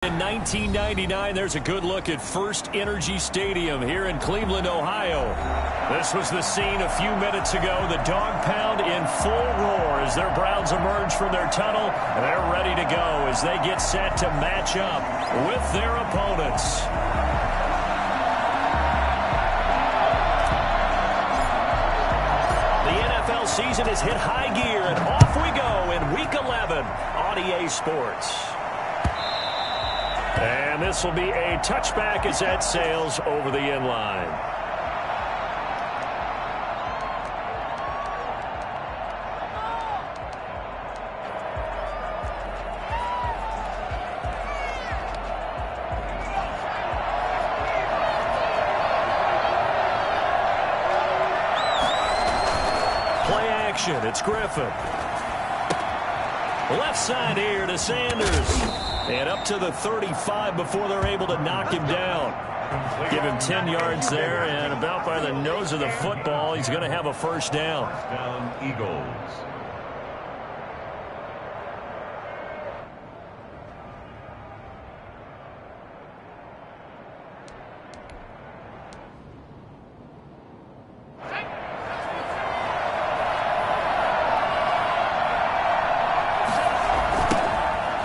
In 1999, there's a good look at First Energy Stadium here in Cleveland, Ohio. This was the scene a few minutes ago. The dog pound in full roar as their Browns emerge from their tunnel. And they're ready to go as they get set to match up with their opponents. The NFL season has hit high gear, and off we go in Week 11 on EA Sports. And this will be a touchback as that sails over the end line. Play action, it's Griffin. Left side here to Sanders. And up to the 35 before they're able to knock him down. Give him 10 yards there, and about by the nose of the football, he's going to have a first down. Eagles.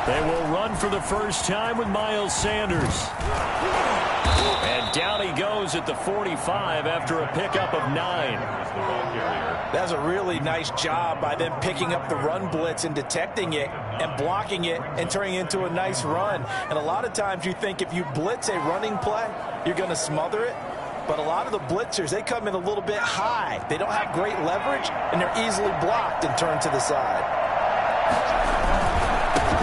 They will run for the first time with Miles Sanders. And down he goes at the 45 after a pickup of 9. That's a really nice job by them picking up the run blitz and detecting it and blocking it and turning it into a nice run. And a lot of times you think if you blitz a running play, you're going to smother it. But a lot of the blitzers, they come in a little bit high. They don't have great leverage, and they're easily blocked and turned to the side.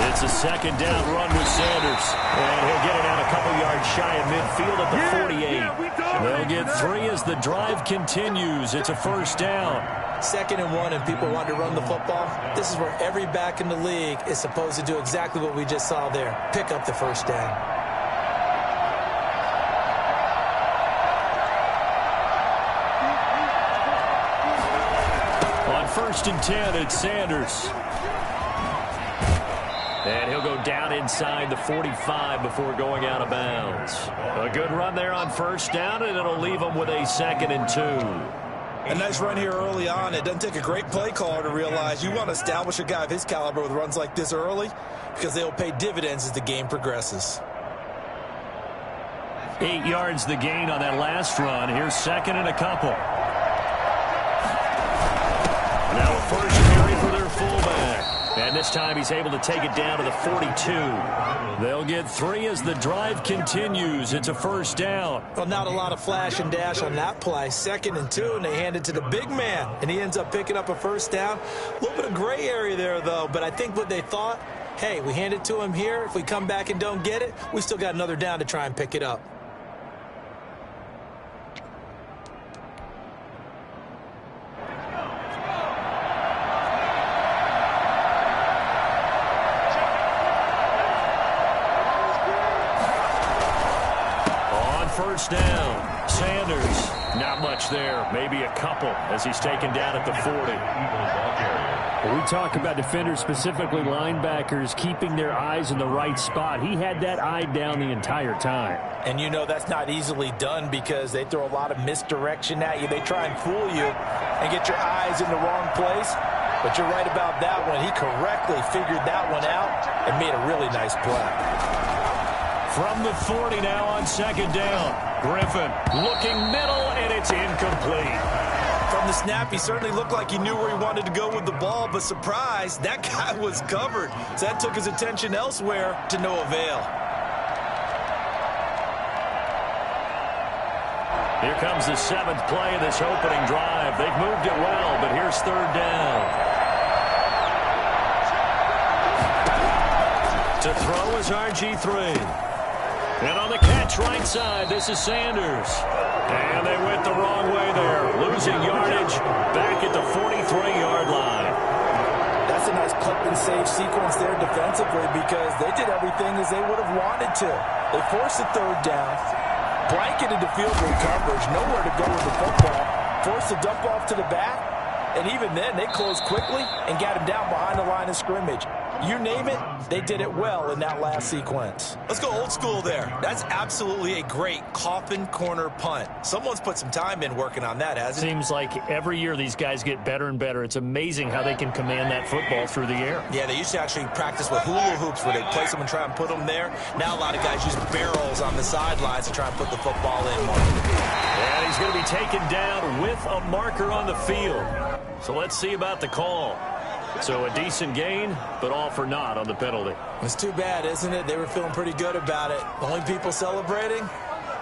It's a second down run with Sanders. And he'll get it out a couple yards shy of midfield at the 48. They'll get 3 as the drive continues. It's a first down. 2nd and 1, and people want to run the football. This is where every back in the league is supposed to do exactly what we just saw there. Pick up the first down. On 1st and 10, it's Sanders. And he'll go down inside the 45 before going out of bounds. A good run there on first down, and it'll leave them with a 2nd and 2. A nice run here early on. It doesn't take a great play caller to realize you want to establish a guy of his caliber with runs like this early because they'll pay dividends as the game progresses. 8 yards the gain on that last run. Here's 2nd and a couple. Now a first carry for their fullback. And this time he's able to take it down to the 42. They'll get 3 as the drive continues. It's a first down. Well, not a lot of flash and dash on that play. 2nd and 2, and they hand it to the big man. And he ends up picking up a first down. A little bit of gray area there, though. But I think what they thought, hey, we hand it to him here. If we come back and don't get it, we still got another down to try and pick it up. First down. Sanders, not much there. Maybe a couple as he's taken down at the 40. Well, we talk about defenders, specifically linebackers, keeping their eyes in the right spot. He had that eye down the entire time. And you know that's not easily done because they throw a lot of misdirection at you. They try and fool you and get your eyes in the wrong place. But you're right about that one. He correctly figured that one out and made a really nice play. From the 40 now on 2nd down. Griffin looking middle, and it's incomplete. From the snap, he certainly looked like he knew where he wanted to go with the ball, but surprise, that guy was covered. So that took his attention elsewhere to no avail. Here comes the 7th play of this opening drive. They've moved it well, but here's 3rd down. To throw is RG3. And on the catch right side, this is Sanders. And they went the wrong way there, losing yardage back at the 43-yard line. That's a nice clip and save sequence there defensively because they did everything as they would have wanted to. They forced the 3rd down, blanketed the field goal coverage, nowhere to go with the football, forced the dump off to the back, and even then they closed quickly and got him down behind the line of scrimmage. You name it, they did it well in that last sequence. Let's go old school there. That's absolutely a great coffin corner punt. Someone's put some time in working on that, hasn't it? Seems like every year these guys get better and better. It's amazing how they can command that football through the air. Yeah, they used to actually practice with hula hoops where they place them and try and put them there. Now a lot of guys use barrels on the sidelines to try and put the football in more. And he's going to be taken down with a marker on the field. So let's see about the call. So a decent gain, but all for naught on the penalty. It's too bad, isn't it? They were feeling pretty good about it. The only people celebrating,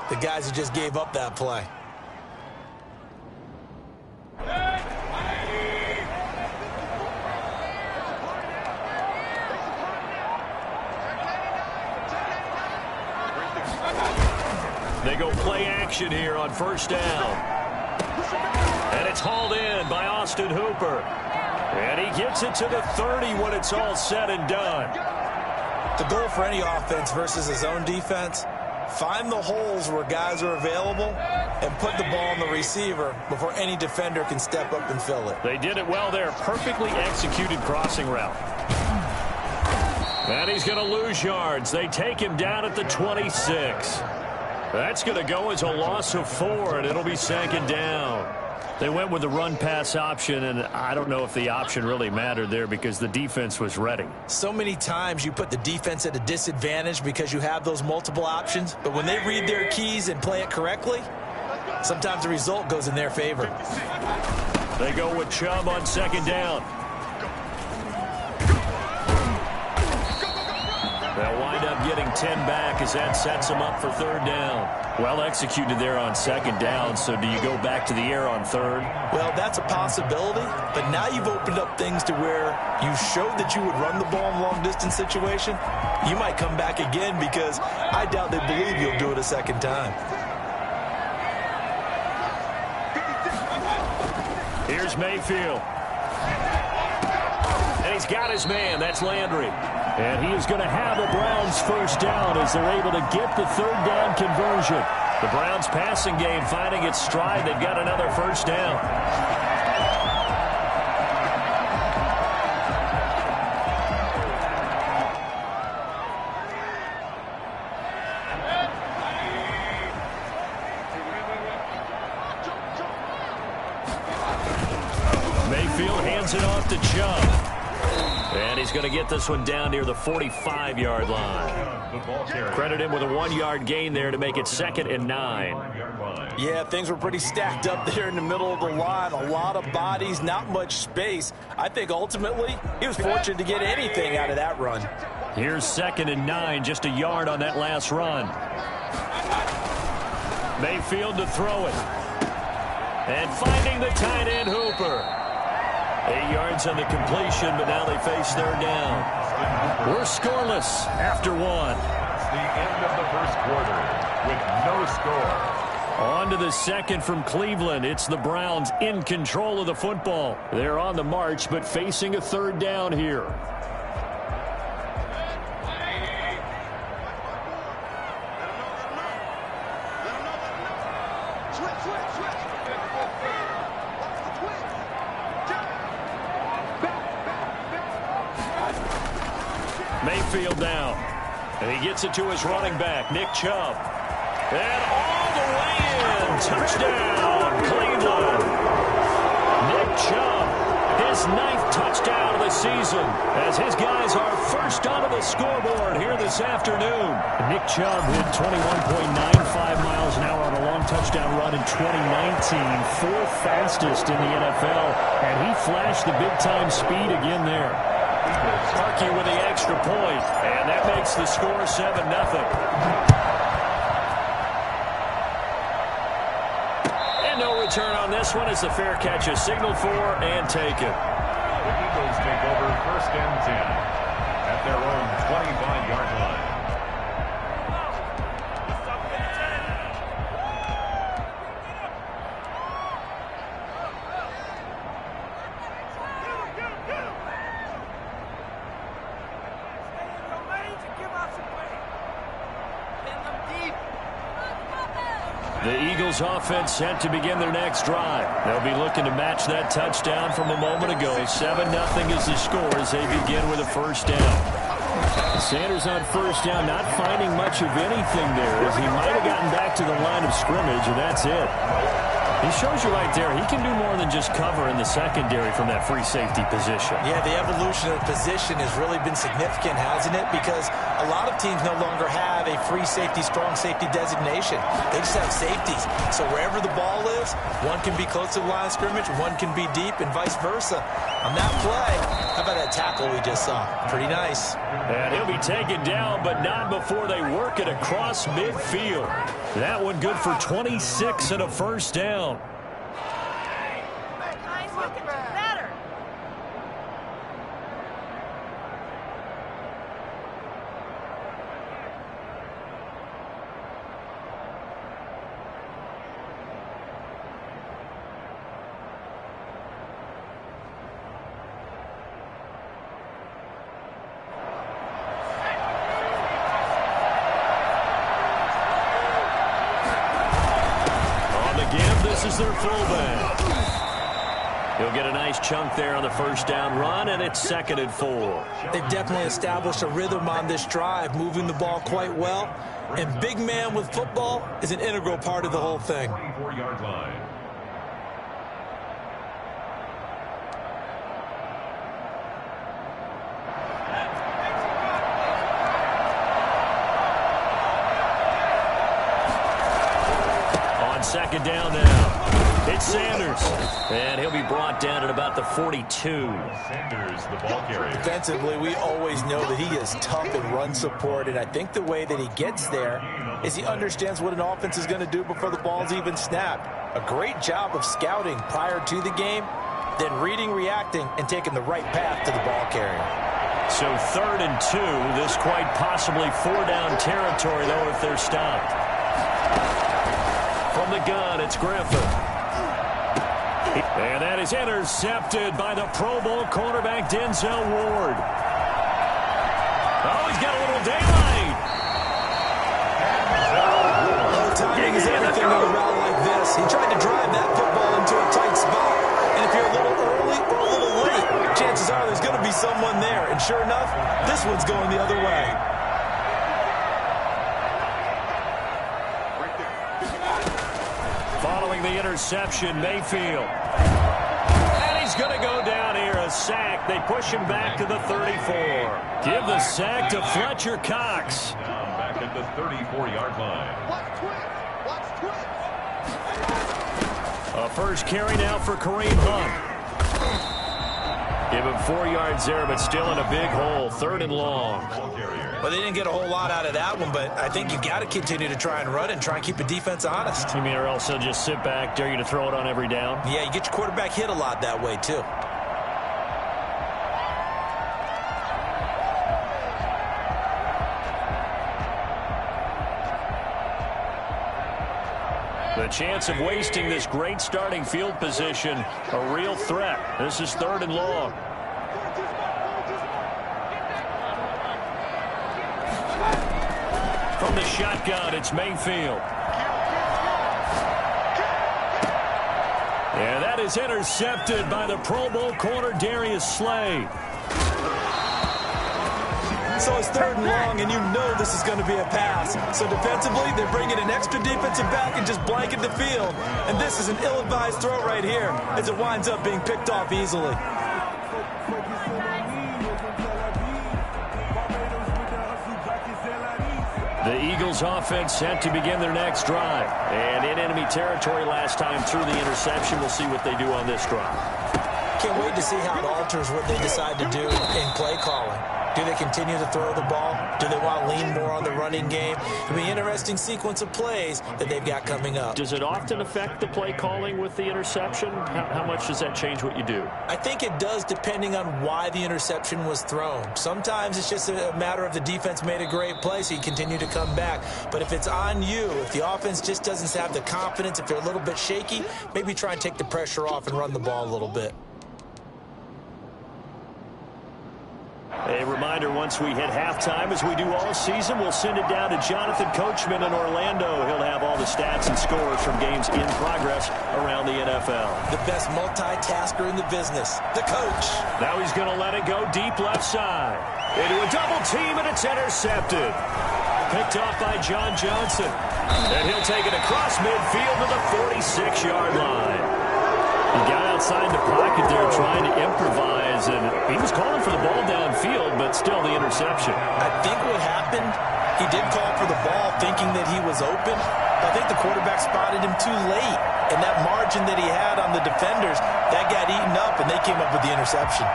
the guys who just gave up that play. They go play action here on first down. And it's hauled in by Austin Hooper. And he gets it to the 30 when it's all said and done. The goal for any offense versus his own defense, find the holes where guys are available and put the ball on the receiver before any defender can step up and fill it. They did it well there. Perfectly executed crossing route. And he's going to lose yards. They take him down at the 26. That's going to go as a loss of 4, and it'll be second down. They went with the run-pass option, and I don't know if the option really mattered there because the defense was ready. So many times you put the defense at a disadvantage because you have those multiple options, but when they read their keys and play it correctly, sometimes the result goes in their favor. They go with Chubb on second down. They'll wind up getting 10 back as that sets them up for third down. Well executed there on second down, so do you go back to the air on third? Well, that's a possibility, but now you've opened up things to where you showed that you would run the ball in long-distance situation. You might come back again because I doubt they believe you'll do it a second time. Here's Mayfield. And he's got his man. That's Landry. And he is going to have the Browns first down as they're able to get the third down conversion. The Browns passing game finding its stride. They've got another first down. Mayfield hands it off to Chubb. And he's going to get this one down near the 45-yard line. Credit him with a 1-yard gain there to make it 2nd and 9. Yeah, things were pretty stacked up there in the middle of the line. A lot of bodies, not much space. I think ultimately he was fortunate to get anything out of that run. Here's 2nd and 9, just a yard on that last run. Mayfield to throw it. And finding the tight end, Hooper. 8 yards on the completion, but now they face third down. We're scoreless after 1. That's the end of the first quarter with no score. On to the second from Cleveland. It's the Browns in control of the football. They're on the march, but facing a third down here. Mayfield down. And he gets it to his running back, Nick Chubb. And all the way in. Touchdown, Cleveland. Nick Chubb, his 9th touchdown of the season, as his guys are first onto the scoreboard here this afternoon. Nick Chubb hit 21.95 miles an hour on a long touchdown run in 2019, 4th fastest in the NFL, and he flashed the big-time speed again there. Starkey with the extra point, and that makes the score 7-0. And no return on this one as the fair catch is signaled for and taken. The Eagles take over 1st and 10 at their own 25-yard line. The Eagles offense set to begin their next drive. They'll be looking to match that touchdown from a moment ago. 7-0 is the score as they begin with a first down. Sanders on first down, not finding much of anything there, as he might have gotten back to the line of scrimmage, and that's it. He shows you right there, he can do more than just cover in the secondary from that free safety position. Yeah, the evolution of the position has really been significant, hasn't it? Because a lot of teams no longer have a free safety, strong safety designation. They just have safeties. So wherever the ball is, one can be close to the line of scrimmage, one can be deep, and vice versa. On that play, how about that tackle we just saw? Pretty nice. And he'll be taken down, but not before they work it across midfield. That one good for 26 and a first down. This is their fullback. He'll get a nice chunk there on the first down run, and it's 2nd and 4. They've definitely established a rhythm on this drive, moving the ball quite well. And big man with football is an integral part of the whole thing. 24-yard line. Second down now. It's Sanders. And he'll be brought down at about the 42. Sanders, the ball carrier. Defensively, we always know that he is tough in run support, and I think the way that he gets there is he understands what an offense is going to do before the ball's even snapped. A great job of scouting prior to the game, then reading, reacting, and taking the right path to the ball carrier. So 3rd and 2. This quite possibly 4-down territory, though, if they're stopped. From the gun, it's Griffin. And that is intercepted by the Pro Bowl cornerback Denzel Ward. Oh, he's got a little daylight. Timing is everything on a route like this. He tried to drive that football into a tight spot. And if you're a little early or a little late, chances are there's going to be someone there. And sure enough, this one's going the other way. Following the interception, Mayfield. And he's going to go down here, a sack. They push him back to the 34. Give the sack to Fletcher Cox. Down back at the 34-yard line. A first carry now for Kareem Hunt. Give him 4 yards there, but still in a big hole. 3rd and long. Well, they didn't get a whole lot out of that one, but I think you've got to continue to try and run and try and keep the defense honest. You mean, or else they'll just sit back, dare you to throw it on every down? Yeah, you get your quarterback hit a lot that way, too. The chance of wasting this great starting field position, a real threat. This is 3rd and long. From the shotgun, it's Mayfield. And that is intercepted by the Pro Bowl corner Darius Slay. So it's 3rd and long, and you know this is going to be a pass. So defensively, they're bringing an extra defensive back and just blanket the field. And this is an ill-advised throw right here as it winds up being picked off easily. The Eagles offense set to begin their next drive. And in enemy territory last time through the interception. We'll see what they do on this drive. Can't wait to see how it alters what they decide to do in play calling. Do they continue to throw the ball? Do they want to lean more on the running game? It'll be an interesting sequence of plays that they've got coming up. Does it often affect the play calling with the interception? How much does that change what you do? I think it does, depending on why the interception was thrown. Sometimes it's just a matter of the defense made a great play, so you continue to come back. But if it's on you, if the offense just doesn't have the confidence, if you're a little bit shaky, maybe try and take the pressure off and run the ball a little bit. A reminder, once we hit halftime, as we do all season, we'll send it down to Jonathan Coachman in Orlando. He'll have all the stats and scores from games in progress around the NFL. The best multitasker in the business, the coach. Now he's going to let it go deep left side. Into a double team, and it's intercepted. Picked off by John Johnson. And he'll take it across midfield to the 46-yard line. He got outside the pocket there trying to improvise, and he was calling for the ball downfield, but still the interception. I think what happened, he did call for the ball thinking that he was open. I think the quarterback spotted him too late, and that margin that he had on the defenders, that got eaten up, and they came up with the interception.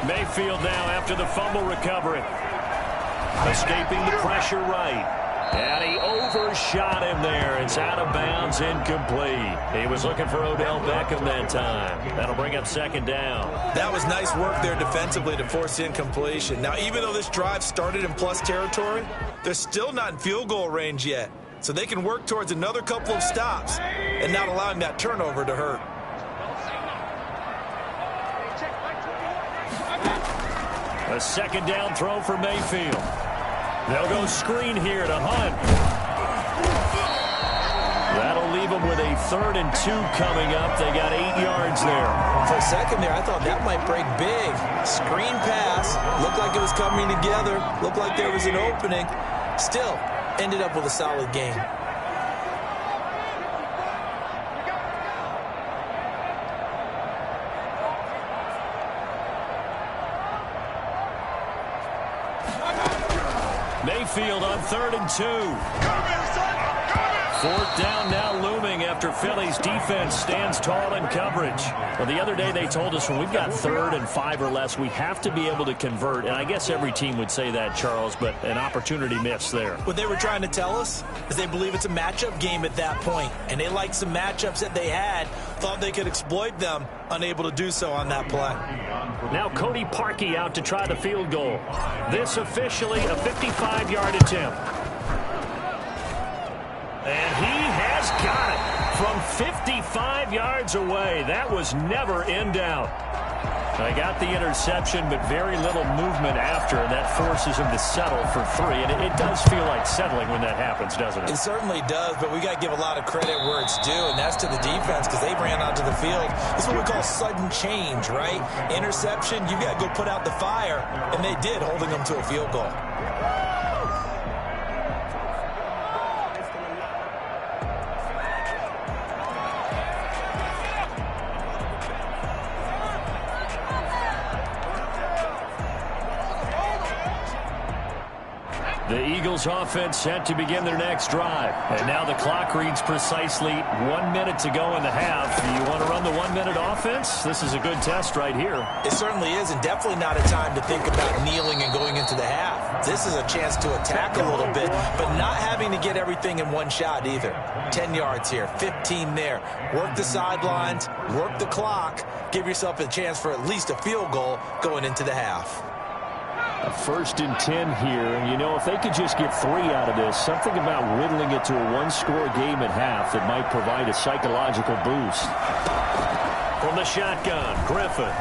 Mayfield now after the fumble recovery. Escaping the pressure right. And he overshot him there. It's out of bounds, incomplete. He was looking for Odell Beckham that time. That'll bring up second down. That was nice work there defensively to force the incompletion. Now, even though this drive started in plus territory, they're still not in field goal range yet. So they can work towards another couple of stops and not allowing that turnover to hurt. A second down throw for Mayfield. They'll go screen here to Hunt. That'll leave them with a 3rd and 2 coming up. They got 8 yards there. For a second there, I thought that might break big. Screen pass. Looked like it was coming together. Looked like there was an opening. Still, ended up with a solid game. Mayfield on 3rd and 2. 4th down now looming after Philly's defense stands tall in coverage. Well, the other day they told us when we've got 3rd and 5 or less, we have to be able to convert. And I guess every team would say that, Charles, but an opportunity missed there. What they were trying to tell us is they believe it's a matchup game at that point. And they liked some matchups that they had, thought they could exploit them, unable to do so on that play. Now Cody Parkey out to try the field goal. This officially a 55-yard attempt. And he has got it from 55 yards away. That was never in doubt. They got the interception, but very little movement after, and that forces him to settle for 3. And it does feel like settling when that happens, doesn't it? It certainly does, but we got to give a lot of credit where it's due, and that's to the defense because they ran onto the field. This is what we call sudden change, right? Interception, you got to go put out the fire, and they did, holding them to a field goal. The Eagles offense set to begin their next drive. And now the clock reads precisely 1 minute to go in the half. You want to run the 1 minute offense? This is a good test right here. It certainly is, and definitely not a time to think about kneeling and going into the half. This is a chance to attack a little bit, but not having to get everything in one shot either. 10 yards here, 15 there. Work the sidelines, work the clock, give yourself a chance for at least a field goal going into the half. A 1st and 10 here, and you know, if they could just get 3 out of this, something about whittling it to a 1-score game at half that might provide a psychological boost. From the shotgun, Griffin.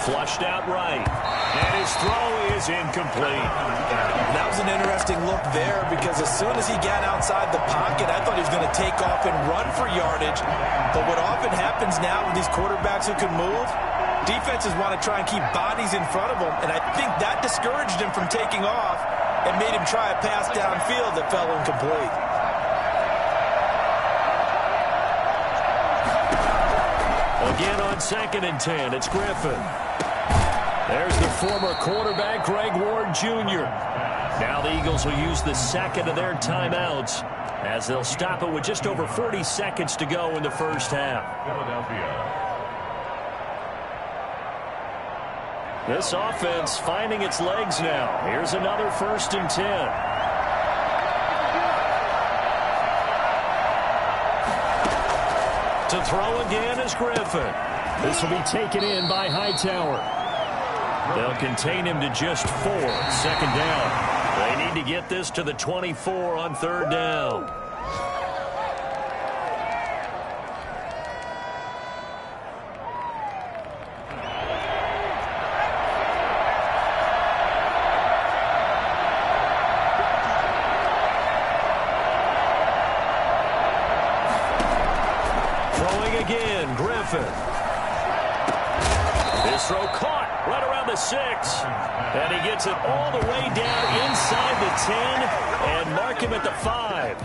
Flushed out right. And his throw is incomplete. That was an interesting look there because as soon as he got outside the pocket, I thought he was going to take off and run for yardage. But what often happens now with these quarterbacks who can move, defenses want to try and keep bodies in front of them, and I think that discouraged him from taking off and made him try a pass downfield that fell incomplete. Again on 2nd and 10, it's Griffin. There's the former quarterback, Greg Ward Jr. Now the Eagles will use the 2nd of their timeouts as they'll stop it with just over 40 seconds to go in the first half. Philadelphia. This offense finding its legs now. Here's another 1st and 10. To throw again is Griffin. This will be taken in by Hightower. They'll contain him to just 4. 2nd down. They need to get this to the 24 on 3rd down. again, Griffin. His throw caught right around the 6. And he gets it all the way down inside the 10 and mark him at the 5.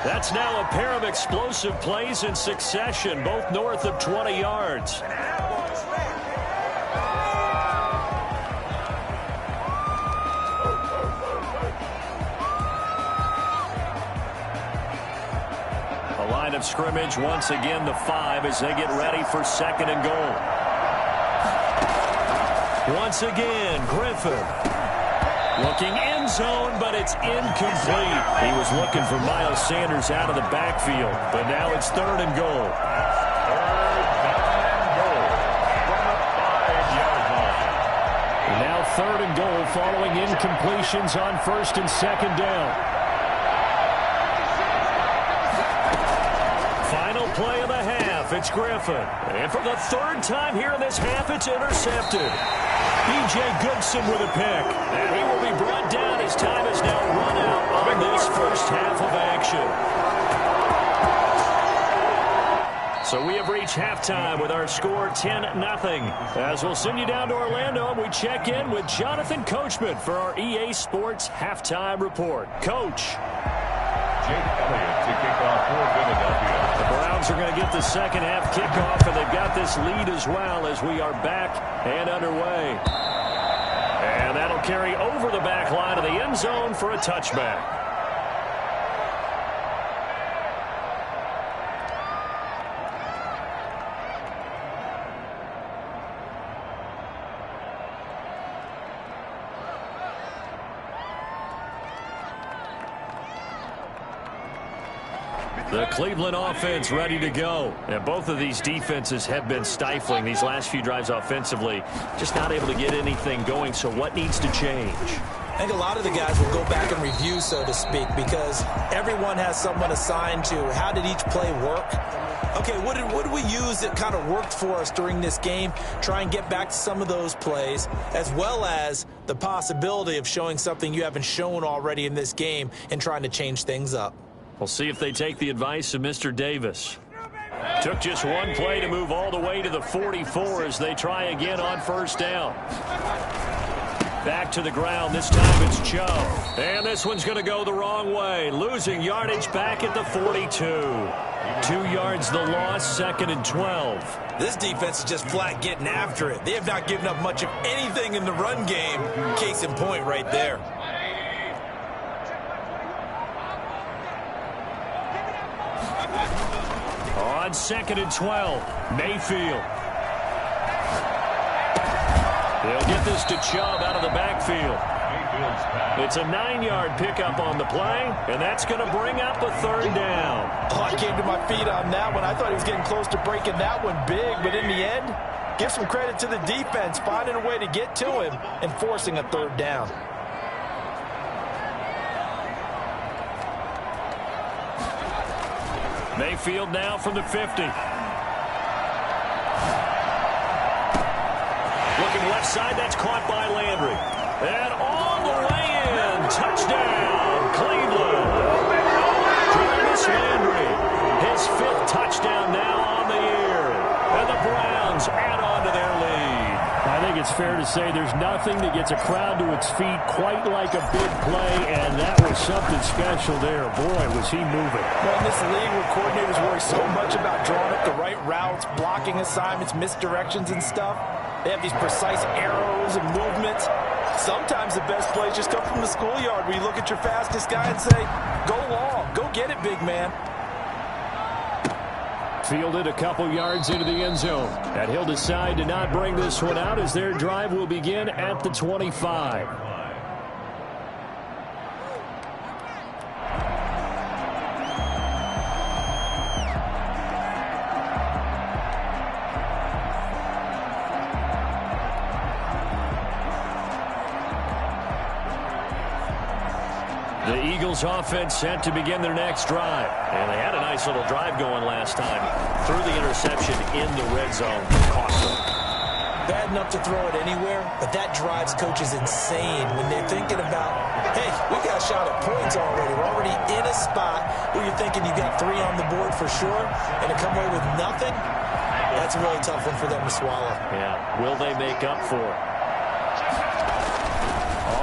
That's now a pair of explosive plays in succession, both north of 20 yards. The line of scrimmage once again the 5 as they get ready for 2nd and goal. Once again, Griffin. Looking end zone, but it's incomplete. He was looking for Miles Sanders out of the backfield, but now it's 3rd and goal. 3rd down and goal from the 5-yard line. Now 3rd and goal following incompletions on 1st and 2nd down. Final play of the half. It's Griffin. And for the 3rd time here in this half, it's intercepted. B.J. Goodson with a pick. And he will be brought down as time has now run out on this first half of action. So we have reached halftime with our score 10-0. As we'll send you down to Orlando, and we check in with Jonathan Coachman for our EA Sports Halftime Report. Coach. Jake Elliott to kick off for Philadelphia. The Browns are going to get the second half kickoff, and they've got this lead as well as we are back and underway. And that'll carry over the back line of the end zone for a touchback. The Cleveland offense ready to go. And both of these defenses have been stifling these last few drives offensively. Just not able to get anything going. So what needs to change? I think a lot of the guys will go back and review, so to speak, because everyone has someone assigned to how did each play work. Okay, what did we use that kind of worked for us during this game? Try and get back to some of those plays, as well as the possibility of showing something you haven't shown already in this game and trying to change things up. We'll see if they take the advice of Mr. Davis. Took just one play to move all the way to the 44 as they try again on 1st down. Back to the ground. This time it's Chubb. And this one's going to go the wrong way. Losing yardage back at the 42. 2 yards the loss, 2nd and 12. This defense is just flat getting after it. They have not given up much of anything in the run game. Case in point right there. On 2nd and 12, Mayfield. They'll get this to Chubb out of the backfield. It's a 9-yard pickup on the play, and that's going to bring up a 3rd down. Oh, I came to my feet on that one. I thought he was getting close to breaking that one big, but in the end, give some credit to the defense, finding a way to get to him and forcing a 3rd down. Mayfield now from the 50. Looking left side, that's caught by Landry. And all the way in, touchdown, Cleveland. Jarvis Landry, his 5th touchdown now on the year. And the Browns add on to their lead. I think it's fair to say there's nothing that gets a crowd to its feet quite like a big play, and that was something special there. Boy, was he moving. Well, in this league where coordinators worry so much about drawing up the right routes, blocking assignments, misdirections and stuff, they have these precise arrows and movements. Sometimes the best plays just come from the schoolyard where you look at your fastest guy and say, go long, go get it, big man. Fielded a couple yards into the end zone. And he'll decide to not bring this one out as their drive will begin at the 25. The Eagles offense set to begin their next drive. And they had a nice little drive going last time. Threw the interception in the red zone. Caught them. bad enough to throw it anywhere, but that drives coaches insane when they're thinking about, hey, we got a shot at points already. We're already in a spot where you're thinking you got 3 on the board for sure, and to come away with nothing, that's a really tough one for them to swallow. Yeah, will they make up for it?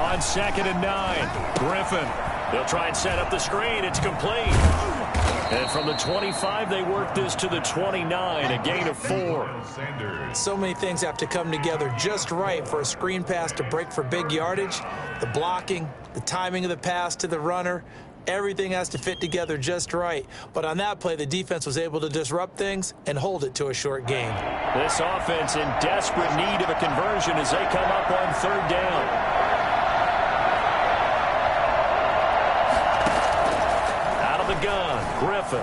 On 2nd and 9, Griffin. They'll try and set up the screen. It's complete. And from the 25, they work this to the 29, a gain of 4. So many things have to come together just right for a screen pass to break for big yardage. The blocking, the timing of the pass to the runner, everything has to fit together just right. But on that play, the defense was able to disrupt things and hold it to a short gain. This offense in desperate need of a conversion as they come up on 3rd down. The gun, Griffin.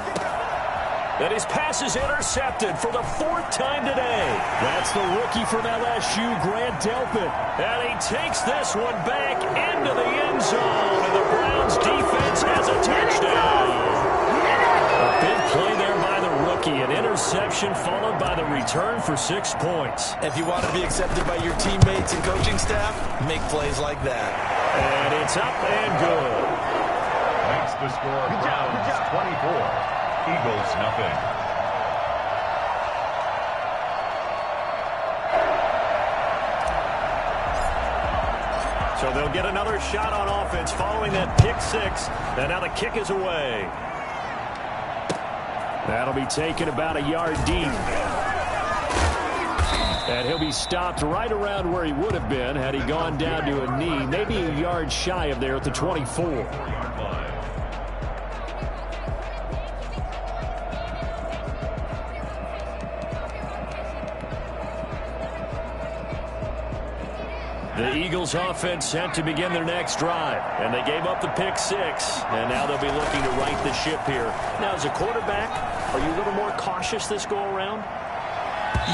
And his pass is intercepted for the 4th time today. That's the rookie from LSU, Grant Delpit. And he takes this one back into the end zone. And the Browns defense has a touchdown. A big play there by the rookie. An interception followed by the return for 6 points. If you want to be accepted by your teammates and coaching staff, make plays like that. And it's up and good. Makes the score Browns 24, Eagles nothing. So they'll get another shot on offense following that pick 6. And now the kick is away. That'll be taken about a yard deep. And he'll be stopped right around where he would have been had he gone down to a knee, maybe a yard shy of there at the 24. The Eagles offense set to begin their next drive, and they gave up the pick 6, and now they'll be looking to right the ship here. Now, as a quarterback, are you a little more cautious this go around?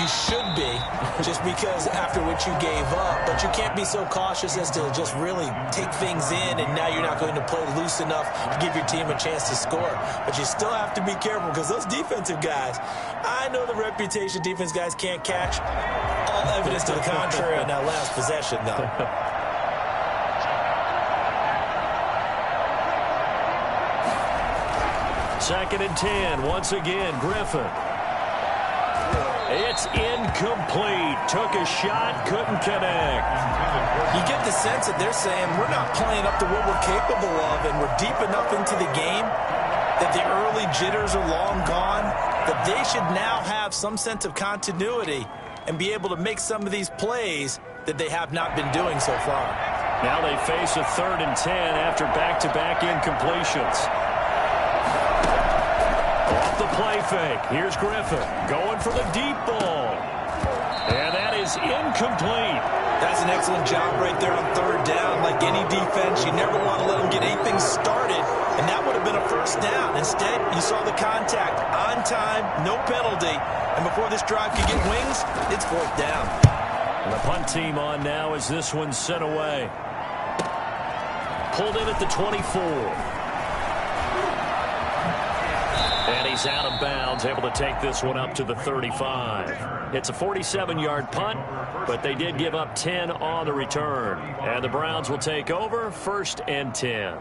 You should be, just because after what you gave up, but you can't be so cautious as to just really take things in, and now you're not going to play loose enough to give your team a chance to score. But you still have to be careful because those defensive guys, I know the reputation defense guys can't catch. All evidence to the contrary on that last possession, though. 2nd and 10, once again, Griffin. It's incomplete. Took a shot, couldn't connect. You get the sense that they're saying we're not playing up to what we're capable of, and we're deep enough into the game that the early jitters are long gone, that they should now have some sense of continuity and be able to make some of these plays that they have not been doing so far. Now they face a 3rd and 10 after back-to-back incompletions. Off the play fake. Here's Griffin going for the deep ball. And that is incomplete. That's an excellent job right there on 3rd down. Like any defense, you never want to let them get anything started, and that would have been a 1st down. Instead, you saw the contact on time, no penalty, and before this drive could get wings, it's 4th down. And the punt team on now as this one's sent away. Pulled in at the 24. And he's out of bounds, able to take this one up to the 35. It's a 47-yard punt, but they did give up 10 on the return. And the Browns will take over 1st and 10.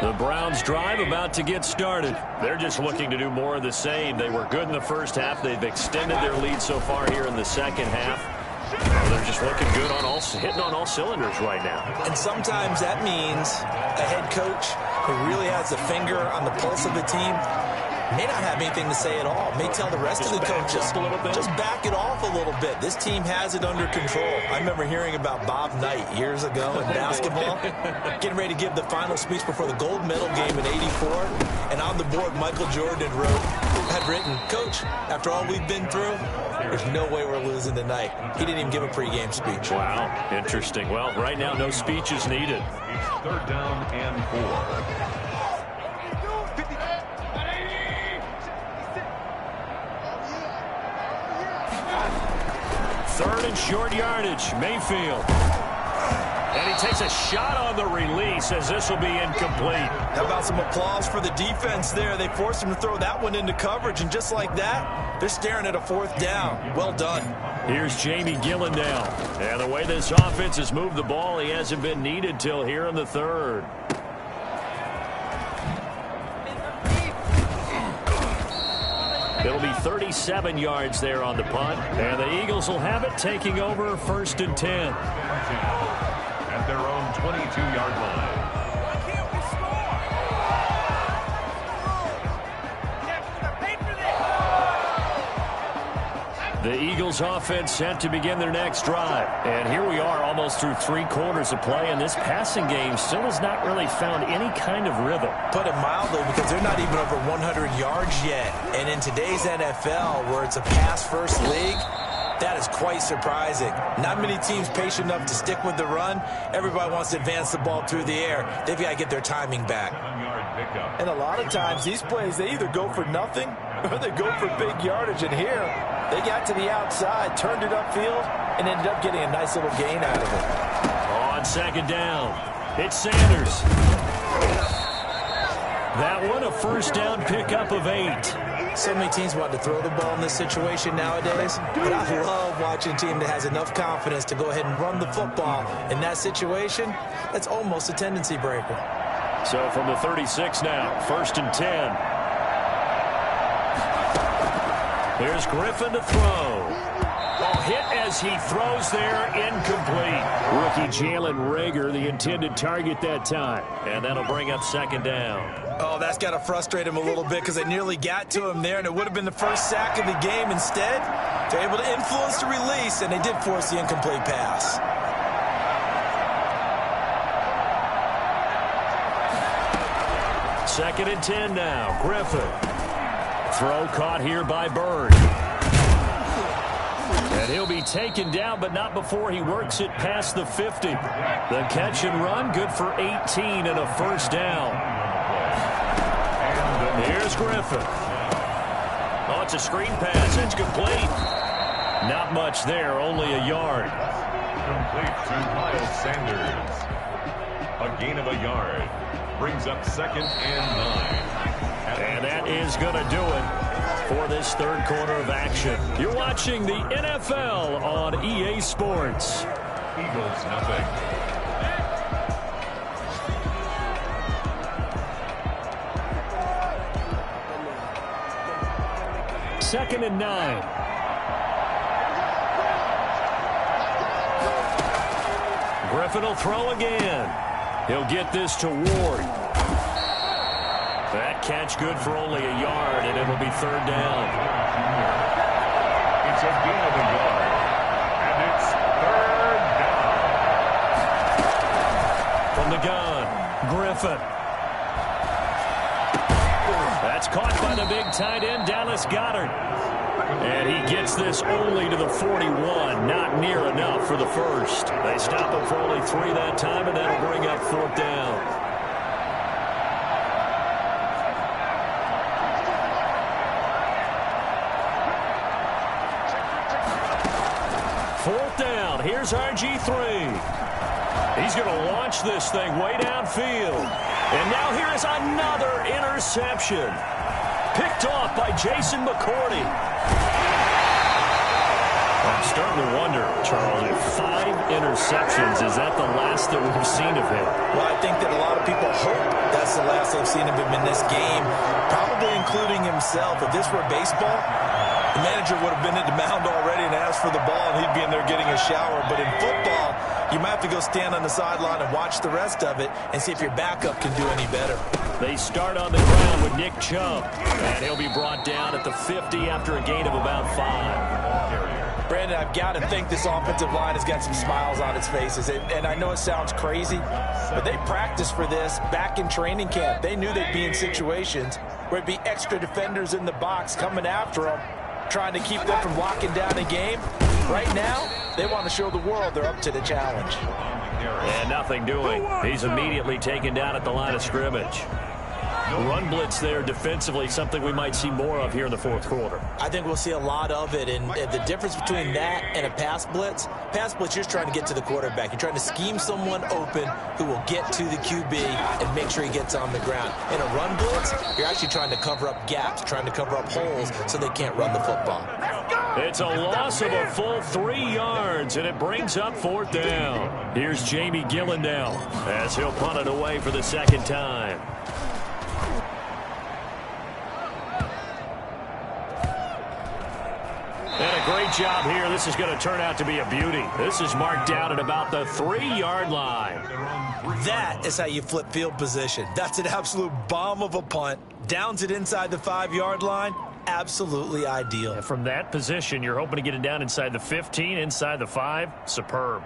The Browns drive about to get started. They're just looking to do more of the same. They were good in the first half. They've extended their lead so far here in the second half. They're just looking good on hitting on all cylinders right now. And sometimes that means a head coach who really has a finger on the pulse of the team may not have anything to say at all. May tell the rest of the coaches, just back it off a little bit. This team has it under control. I remember hearing about Bob Knight years ago in basketball, getting ready to give the final speech before the gold medal game in '84. And on the board, Michael Jordan had written, "Coach, after all we've been through, there's no way we're losing tonight." He didn't even give a pregame speech. Wow, interesting. Well, right now, no speech is needed. It's 3rd down and 4. Third and short yardage. Mayfield. And he takes a shot on the release as this will be incomplete. How about some applause for the defense there? They forced him to throw that one into coverage, and just like that, they're staring at a 4th down. Well done. Here's Jamie Gillendow. And the way this offense has moved the ball, he hasn't been needed till here in the 3rd. It'll be 37 yards there on the punt. And the Eagles will have it, taking over 1st and 10. At their own 22-yard line. The Eagles offense set to begin their next drive. And here we are almost through 3 quarters of play, and this passing game still has not really found any kind of rhythm. Put it mildly, because they're not even over 100 yards yet. And in today's NFL, where it's a pass-first league, that is quite surprising. Not many teams patient enough to stick with the run. Everybody wants to advance the ball through the air. They've got to get their timing back. And a lot of times, these plays, they either go for nothing or they go for big yardage. And here, they got to the outside, turned it upfield, and ended up getting a nice little gain out of it. On 2nd down, it's Sanders. That one, a 1st down pickup of 8. So many teams want to throw the ball in this situation nowadays, but I love watching a team that has enough confidence to go ahead and run the football. In that situation, that's almost a tendency breaker. So from the 36 now, 1st and 10. Here's Griffin to throw. Oh, hit as he throws there, incomplete. Rookie Jalen Reagor, the intended target that time. And that'll bring up 2nd down. Oh, that's got to frustrate him a little bit, because they nearly got to him there, and it would have been the 1st sack of the game. Instead, they're able to influence the release, and they did force the incomplete pass. 2nd and 10 now. Griffin. Throw caught here by Bird. And he'll be taken down, but not before he works it past the 50. The catch and run, good for 18 and a 1st down. Here's Griffin. Oh, it's a screen pass. It's complete. Not much there, only a yard. Complete to Miles Sanders. A gain of a yard. Brings up 2nd and 9. And that is going to do it for this 3rd quarter of action. You're watching the NFL on EA Sports. Eagles nothing. Second and 9. Griffin will throw again. He'll get this to Ward. That catch good for only a yard, and it'll be 3rd down. It's a gain of a yard. And it's 3rd down. From the gun, Griffin. That's caught by the big tight end, Dallas Goedert. And he gets this only to the 41. Not near enough for the 1st. They stop him for only 3 that time, and that'll bring up 4th down. Here's RG3. He's going to launch this thing way downfield. And now here is another interception. Picked off by Jason McCourty. I'm starting to wonder, Charles, if 5 interceptions, is that the last that we've seen of him? Well, I think that a lot of people hope that's the last they've seen of him in this game, probably including himself. If this were baseball, the manager would have been at the mound already and asked for the ball, and he'd be in there getting a shower. But in football, you might have to go stand on the sideline and watch the rest of it and see if your backup can do any better. They start on the ground with Nick Chubb, and he'll be brought down at the 50 after a gain of about 5. Brandon, I've got to think this offensive line has got some smiles on its faces. And I know it sounds crazy, but they practiced for this back in training camp. They knew they'd be in situations where it'd be extra defenders in the box coming after them, trying to keep them from locking down a game. Right now, they want to show the world they're up to the challenge. And nothing doing. He's immediately taken down at the line of scrimmage. Run blitz there defensively, something we might see more of here in the fourth quarter. I think we'll see a lot of it, and the difference between that and a pass blitz, you're just trying to get to the quarterback. You're trying to scheme someone open who will get to the QB and make sure he gets on the ground. In a run blitz, you're actually trying to cover up gaps, trying to cover up holes so they can't run the football. It's a loss of a full 3 yards, and it brings up fourth down. Here's Jamie Gillen now as he'll punt it away for the second time. And a great job here. This is going to turn out to be a beauty. This is marked down at about the 3-yard line. That is how you flip field position. That's an absolute bomb of a punt. Downs it inside the 5-yard line. Absolutely ideal. And from that position, you're hoping to get it down inside the 15, inside the 5. Superb.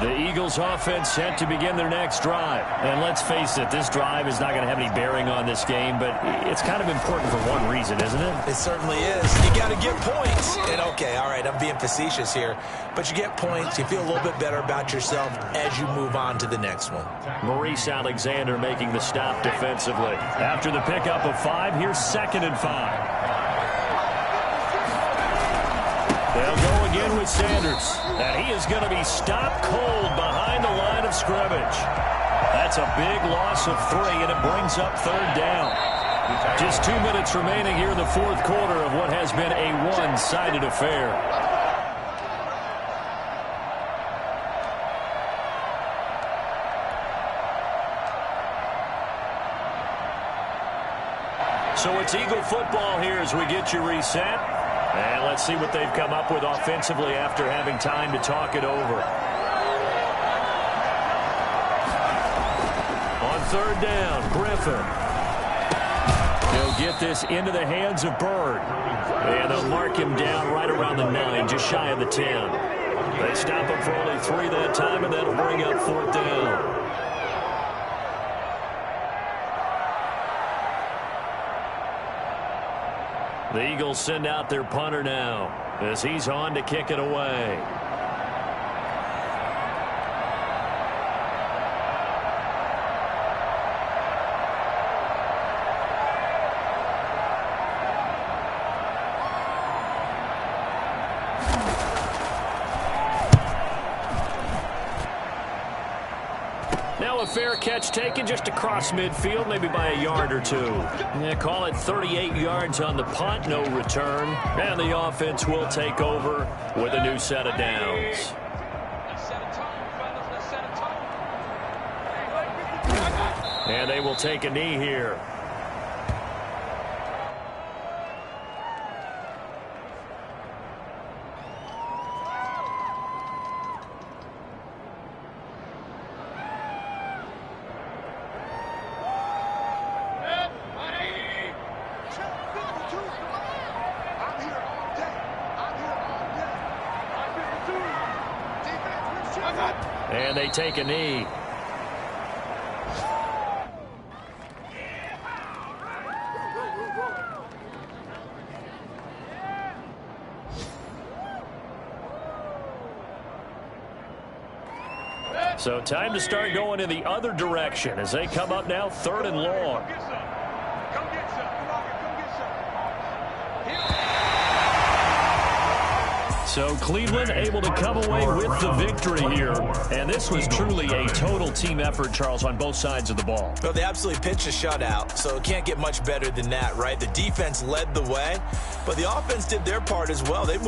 The Eagles offense set to begin their next drive. And let's face it, this drive is not going to have any bearing on this game, but it's kind of important for one reason, isn't it? It certainly is. You got to get points. And okay, all right, I'm being facetious here, but you get points, you feel a little bit better about yourself as you move on to the next one. Maurice Alexander making the stop defensively. After the pickup of 5, here's 2nd and 5. They'll go again with Sanders, and he is going to be stopped cold behind the line of scrimmage. That's a big loss of 3, and it brings up 3rd down. Just 2 minutes remaining here in the fourth quarter of what has been a one-sided affair. So it's Eagle football here as we get you reset. And let's see what they've come up with offensively after having time to talk it over. On 3rd down, Griffin. He'll get this into the hands of Bird. And they'll mark him down right around the 9, just shy of the 10. They stop him for only 3 that time, and that'll bring up 4th down. The Eagles send out their punter now as he's on to kick it away. Now a fair catch taken just across midfield, maybe by a yard or 2. Yeah, call it 38 yards on the punt, no return. And the offense will take over with a new set of downs. And they will take a knee here. And they take a knee. So time to start going in the other direction as they come up now 3rd and long. So Cleveland able to come away with the victory here. And this was truly a total team effort, Charles, on both sides of the ball. Well, they absolutely pitched a shutout, so it can't get much better than that, right? The defense led the way, but the offense did their part as well. They moved